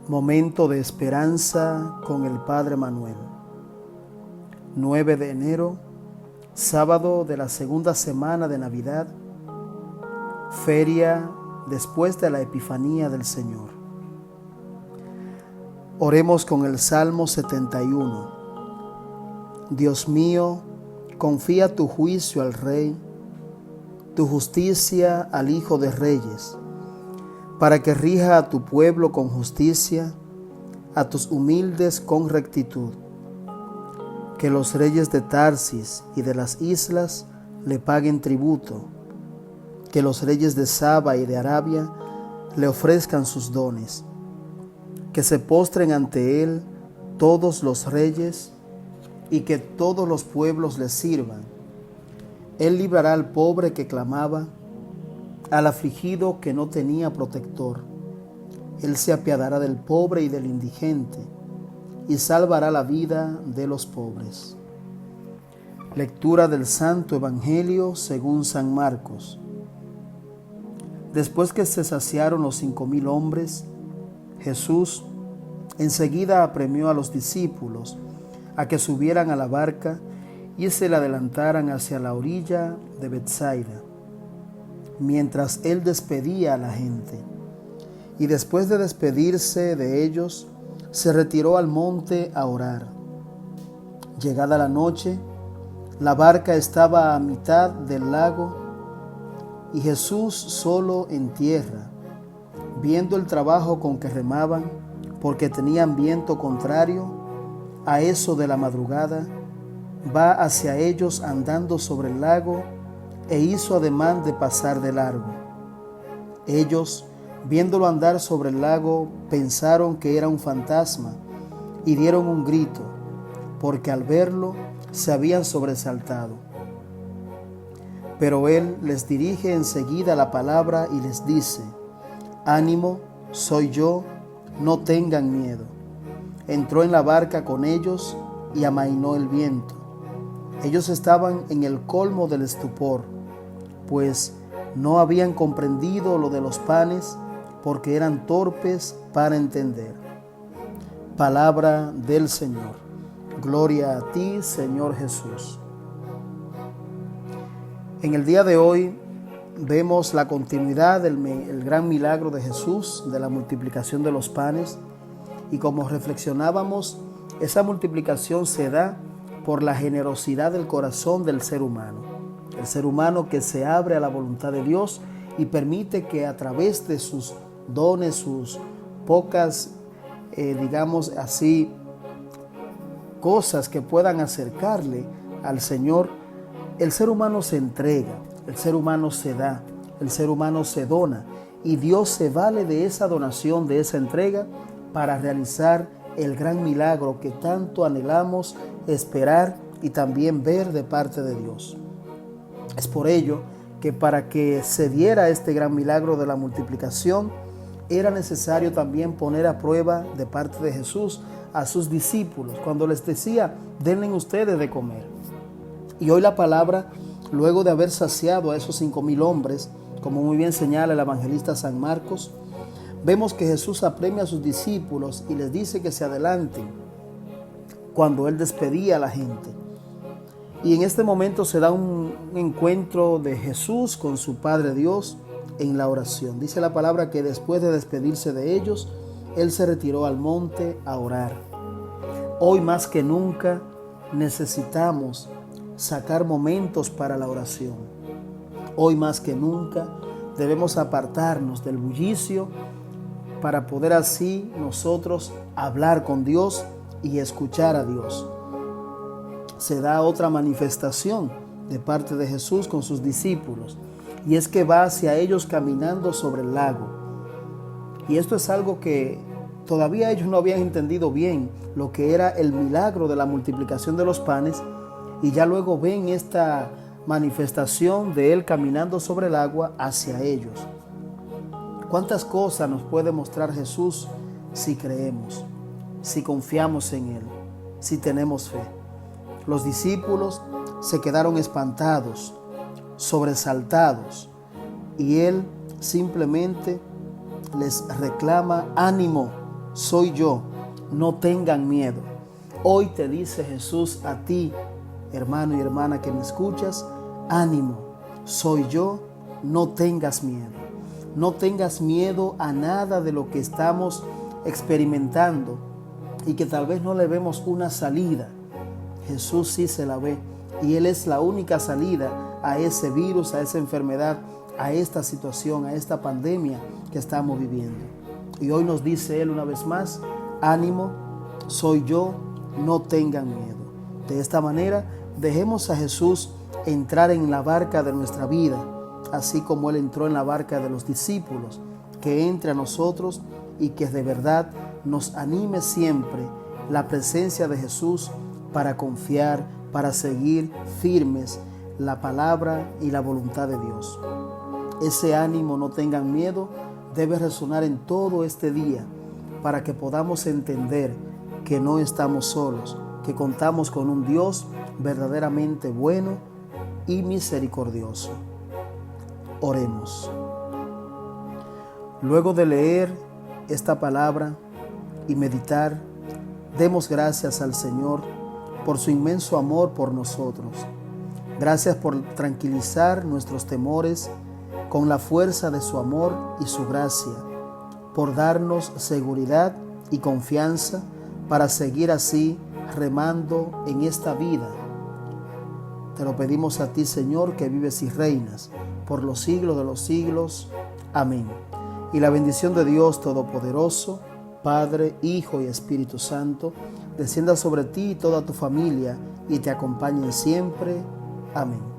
Momento de esperanza con el Padre Manuel. 9 de enero, sábado de la segunda semana de Navidad, feria después de la Epifanía del Señor. Oremos con el Salmo 71. Dios mío, confía tu juicio al Rey, tu justicia al Hijo de Reyes, para que rija a tu pueblo con justicia, a tus humildes con rectitud. Que los reyes de Tarsis y de las islas le paguen tributo, que los reyes de Saba y de Arabia le ofrezcan sus dones, que se postren ante él todos los reyes y que todos los pueblos le sirvan. Él librará al pobre que clamaba, al afligido que no tenía protector. Él se apiadará del pobre y del indigente y salvará la vida de los pobres. Lectura del Santo Evangelio según San Marcos. Después que se saciaron los 5,000 hombres, Jesús enseguida apremió a los discípulos a que subieran a la barca y se la adelantaran hacia la orilla de Betsaida, mientras él despedía a la gente. Y después de despedirse de ellos, se retiró al monte a orar. Llegada la noche, la barca estaba a mitad del lago y Jesús solo en tierra. Viendo el trabajo con que remaban, porque tenían viento contrario, a eso de la madrugada, va hacia ellos andando sobre el lago e hizo ademán de pasar de largo. Ellos, viéndolo andar sobre el lago, pensaron que era un fantasma y dieron un grito, porque al verlo se habían sobresaltado. Pero él les dirige enseguida la palabra y les dice: «Ánimo, soy yo, no tengan miedo». Entró en la barca con ellos y amainó el viento. Ellos estaban en el colmo del estupor, pues no habían comprendido lo de los panes, porque eran torpes para entender. Palabra del Señor. Gloria a ti, Señor Jesús. En el día de hoy vemos la continuidad del gran milagro de Jesús, de la multiplicación de los panes, y como reflexionábamos, esa multiplicación se da por la generosidad del corazón del ser humano. El ser humano que se abre a la voluntad de Dios y permite que a través de sus dones, sus pocas, digamos así, cosas que puedan acercarle al Señor, el ser humano se entrega, el ser humano se da, el ser humano se dona, y Dios se vale de esa donación, de esa entrega, para realizar el gran milagro que tanto anhelamos esperar y también ver de parte de Dios. Es por ello que para que se diera este gran milagro de la multiplicación, era necesario también poner a prueba de parte de Jesús a sus discípulos, cuando les decía: denle ustedes de comer. Y hoy la palabra, luego de haber saciado a esos 5,000 hombres, como muy bien señala el evangelista San Marcos, vemos que Jesús apremia a sus discípulos y les dice que se adelanten cuando él despedía a la gente. Y en este momento se da un encuentro de Jesús con su Padre Dios en la oración. Dice la palabra que después de despedirse de ellos, él se retiró al monte a orar. Hoy más que nunca necesitamos sacar momentos para la oración. Hoy más que nunca debemos apartarnos del bullicio para poder así nosotros hablar con Dios y escuchar a Dios. Se da otra manifestación de parte de Jesús con sus discípulos, y es que va hacia ellos caminando sobre el lago. Y esto es algo que todavía ellos no habían entendido bien, lo que era el milagro de la multiplicación de los panes, y ya luego ven esta manifestación de él caminando sobre el agua hacia ellos. ¿Cuántas cosas nos puede mostrar Jesús si creemos, si confiamos en él, si tenemos fe? Los discípulos se quedaron espantados, sobresaltados, y él simplemente les reclama: ánimo, soy yo, no tengan miedo. Hoy te dice Jesús a ti, hermano y hermana que me escuchas, ánimo, soy yo, no tengas miedo. No tengas miedo a nada de lo que estamos experimentando y que tal vez no le vemos una salida. Jesús sí se la ve y Él es la única salida a ese virus, a esa enfermedad, a esta situación, a esta pandemia que estamos viviendo. Y hoy nos dice Él una vez más, ánimo, soy yo, no tengan miedo. De esta manera, dejemos a Jesús entrar en la barca de nuestra vida, así como Él entró en la barca de los discípulos, que entre a nosotros y que de verdad nos anime siempre la presencia de Jesús para confiar, para seguir firmes la palabra y la voluntad de Dios. Ese ánimo, no tengan miedo, debe resonar en todo este día para que podamos entender que no estamos solos, que contamos con un Dios verdaderamente bueno y misericordioso. Oremos. Luego de leer esta palabra y meditar, demos gracias al Señor por su inmenso amor por nosotros. Gracias por tranquilizar nuestros temores con la fuerza de su amor y su gracia, por darnos seguridad y confianza para seguir así remando en esta vida. Te lo pedimos a ti, Señor, que vives y reinas por los siglos de los siglos. Amén. Y la bendición de Dios Todopoderoso, Padre, Hijo y Espíritu Santo, descienda sobre ti y toda tu familia y te acompañen siempre. Amén.